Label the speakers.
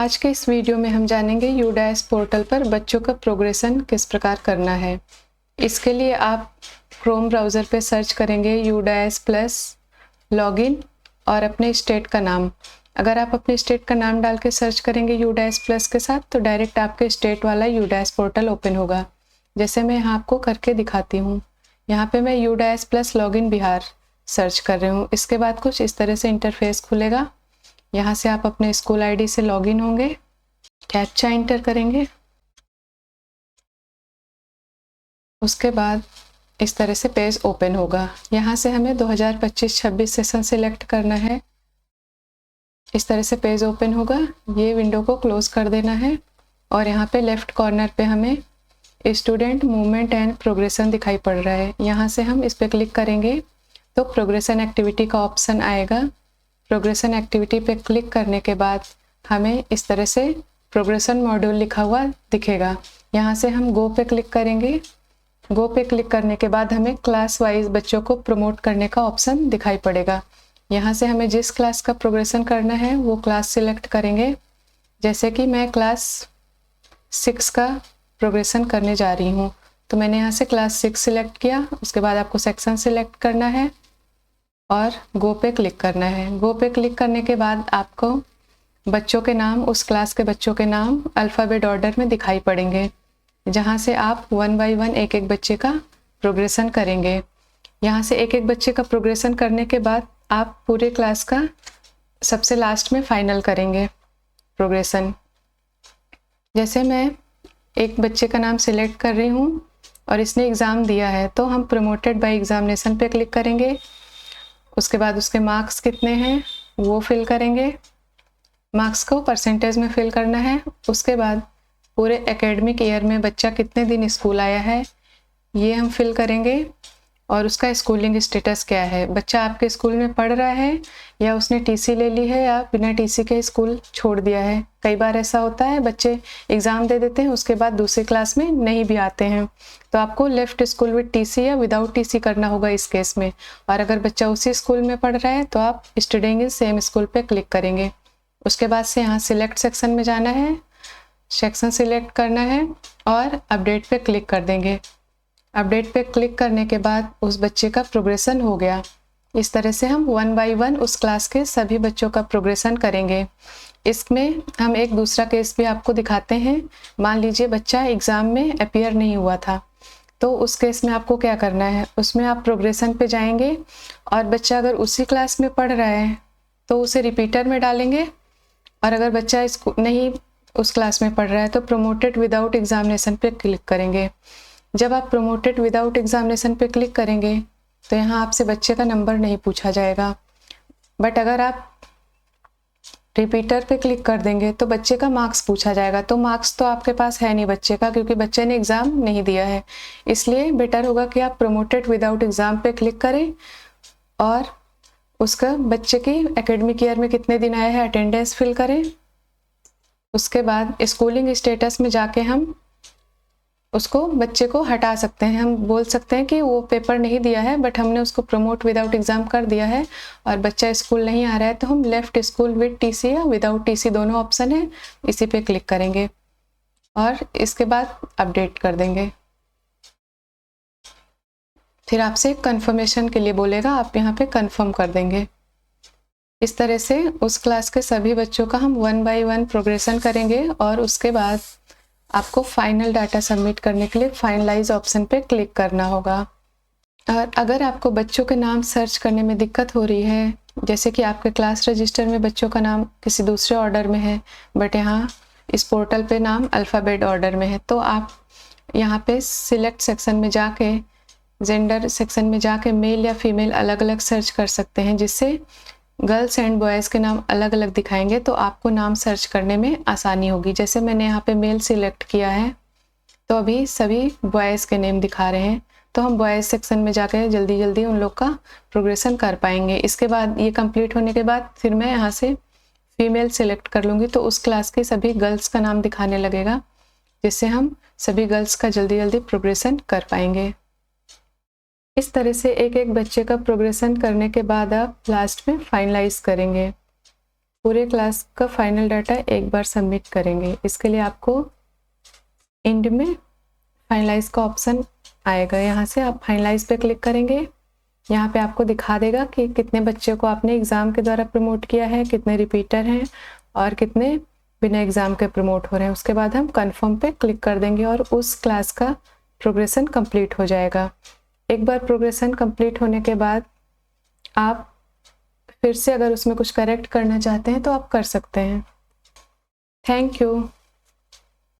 Speaker 1: आज के इस वीडियो में हम जानेंगे UDAS पोर्टल पर बच्चों का प्रोग्रेशन किस प्रकार करना है। इसके लिए आप क्रोम ब्राउज़र पे सर्च करेंगे UDAS प्लस लॉगिन और अपने स्टेट का नाम। अगर आप अपने स्टेट का नाम डाल के सर्च करेंगे UDAS प्लस के साथ तो डायरेक्ट आपके स्टेट वाला UDAS पोर्टल ओपन होगा। जैसे मैं यहाँ आपको करके दिखाती हूँ। यहाँ पे मैं UDAS plus login Bihar search कर रही हूँ। इसके बाद कुछ इस तरह से इंटरफेस खुलेगा। यहाँ से आप अपने स्कूल आईडी से लॉगिन होंगे, कैप्चा एंटर करेंगे। उसके बाद इस तरह से पेज ओपन होगा। यहाँ से हमें 2025-26 सेशन सिलेक्ट करना है। इस तरह से पेज ओपन होगा। ये विंडो को क्लोज कर देना है और यहाँ पे लेफ्ट कॉर्नर पे हमें स्टूडेंट मूवमेंट एंड प्रोग्रेशन दिखाई पड़ रहा है। यहाँ से हम इस पर क्लिक करेंगे तो प्रोग्रेशन एक्टिविटी का ऑप्शन आएगा। प्रोग्रेशन एक्टिविटी पे क्लिक करने के बाद हमें इस तरह से प्रोग्रेशन मॉड्यूल लिखा हुआ दिखेगा। यहाँ से हम गो पे क्लिक करेंगे। गो पे क्लिक करने के बाद हमें क्लास वाइज बच्चों को प्रमोट करने का ऑप्शन दिखाई पड़ेगा। यहाँ से हमें जिस क्लास का प्रोग्रेशन करना है वो क्लास सिलेक्ट करेंगे। जैसे कि मैं क्लास 6 का प्रोग्रेशन करने जा रही हूँ तो मैंने यहाँ से क्लास 6 सिलेक्ट किया। उसके बाद आपको सेक्शन सिलेक्ट करना है और गो पे क्लिक करना है। गो पे क्लिक करने के बाद आपको बच्चों के नाम, उस क्लास के बच्चों के नाम अल्फ़ाबेट ऑर्डर में दिखाई पड़ेंगे, जहाँ से आप 1 बाय 1 एक एक बच्चे का प्रोग्रेशन करेंगे। यहाँ से एक एक बच्चे का प्रोग्रेशन करने के बाद आप पूरे क्लास का सबसे लास्ट में फाइनल करेंगे प्रोग्रेशन। जैसे मैं एक बच्चे का नाम सिलेक्ट कर रही हूँ और इसने एग्ज़ाम दिया है तो हम प्रमोटेड बाय एग्जामिनेशन पे क्लिक करेंगे। उसके बाद उसके मार्क्स कितने हैं वो फिल करेंगे। मार्क्स को परसेंटेज में फिल करना है। उसके बाद पूरे एकेडमिक ईयर में बच्चा कितने दिन स्कूल आया है ये हम फिल करेंगे और उसका स्कूलिंग स्टेटस क्या है। बच्चा आपके स्कूल में पढ़ रहा है या उसने टीसी ले ली है या बिना टीसी के स्कूल छोड़ दिया है। कई बार ऐसा होता है बच्चे एग्ज़ाम दे देते हैं उसके बाद दूसरी क्लास में नहीं भी आते हैं, तो आपको लेफ्ट स्कूल विद टीसी या विदाउट टीसी करना होगा इस केस में। और अगर बच्चा उसी स्कूल में पढ़ रहा है तो आप स्टडिंग इन सेम स्कूल पे क्लिक करेंगे। उसके बाद से यहाँ सिलेक्ट सेक्शन में जाना है, सेक्शन सिलेक्ट करना है और अपडेट पे क्लिक कर देंगे। अपडेट पे क्लिक करने के बाद उस बच्चे का प्रोग्रेशन हो गया। इस तरह से हम 1 बाय 1 उस क्लास के सभी बच्चों का प्रोग्रेशन करेंगे। इसमें हम एक दूसरा केस भी आपको दिखाते हैं। मान लीजिए बच्चा एग्ज़ाम में अपीयर नहीं हुआ था तो उस केस में आपको क्या करना है, उसमें आप प्रोग्रेशन पे जाएंगे और बच्चा अगर उसी क्लास में पढ़ रहा है तो उसे रिपीटर में डालेंगे और अगर बच्चा नहीं उस क्लास में पढ़ रहा है तो प्रमोटेड विदाउट एग्जामिनेशन पे क्लिक करेंगे। जब आप प्रमोटेड विदाउट एग्जामिनेशन पे क्लिक करेंगे तो यहाँ आपसे बच्चे का नंबर नहीं पूछा जाएगा, बट अगर आप रिपीटर पे क्लिक कर देंगे तो बच्चे का मार्क्स पूछा जाएगा। तो मार्क्स तो आपके पास है नहीं बच्चे का, क्योंकि बच्चे ने एग्ज़ाम नहीं दिया है। इसलिए बेटर होगा कि आप प्रमोटेड विदाउट एग्ज़ाम पे क्लिक करें और उसका बच्चे की एकेडमिक ईयर में कितने दिन आया है अटेंडेंस फिल करें। उसके बाद स्कूलिंग स्टेटस में जाके हम उसको बच्चे को हटा सकते हैं। हम बोल सकते हैं कि वो पेपर नहीं दिया है बट हमने उसको प्रमोट विदाउट एग्ज़ाम कर दिया है और बच्चा स्कूल नहीं आ रहा है तो हम लेफ्ट स्कूल विद टीसी या विदाउट टीसी दोनों ऑप्शन है, इसी पे क्लिक करेंगे और इसके बाद अपडेट कर देंगे। फिर आपसे कंफर्मेशन के लिए बोलेगा, आप यहाँ पे कंफर्म कर देंगे। इस तरह से उस क्लास के सभी बच्चों का हम 1 बाय 1 प्रोग्रेशन करेंगे और उसके बाद आपको फाइनल डाटा सबमिट करने के लिए फाइनलाइज ऑप्शन पे क्लिक करना होगा। और अगर आपको बच्चों के नाम सर्च करने में दिक्कत हो रही है, जैसे कि आपके क्लास रजिस्टर में बच्चों का नाम किसी दूसरे ऑर्डर में है बट यहाँ इस पोर्टल पे नाम अल्फ़ाबेट ऑर्डर में है, तो आप यहाँ पे सिलेक्ट सेक्शन में जाके जेंडर सेक्शन में जाके मेल या फीमेल अलग अलग सर्च कर सकते हैं, जिससे गर्ल्स एंड बॉयज़ के नाम अलग अलग दिखाएंगे तो आपको नाम सर्च करने में आसानी होगी। जैसे मैंने यहाँ पे मेल सिलेक्ट किया है तो अभी सभी बॉयज़ के नेम दिखा रहे हैं, तो हम बॉयज़ सेक्शन में जाकर जल्दी जल्दी उन लोग का प्रोग्रेशन कर पाएंगे। इसके बाद ये कंप्लीट होने के बाद फिर मैं यहाँ से फीमेल सिलेक्ट कर लूँगी तो उस क्लास के सभी गर्ल्स का नाम दिखाने लगेगा, जिससे हम सभी गर्ल्स का जल्दी जल्दी प्रोग्रेशन कर पाएंगे। इस तरह से एक एक बच्चे का प्रोग्रेशन करने के बाद आप लास्ट में फाइनलाइज करेंगे। पूरे क्लास का फाइनल डाटा एक बार सबमिट करेंगे। इसके लिए आपको एंड में फाइनलाइज का ऑप्शन आएगा, यहाँ से आप फाइनलाइज पे क्लिक करेंगे। यहाँ पे आपको दिखा देगा कि कितने बच्चे को आपने एग्ज़ाम के द्वारा प्रमोट किया है, कितने रिपीटर हैं और कितने बिना एग्ज़ाम के प्रमोट हो रहे हैं। उसके बाद हम कन्फर्म पे क्लिक कर देंगे और उस क्लास का प्रोग्रेशन कंप्लीट हो जाएगा। एक बार प्रोग्रेशन कंप्लीट होने के बाद आप फिर से अगर उसमें कुछ करेक्ट करना चाहते हैं तो आप कर सकते हैं। Thank you.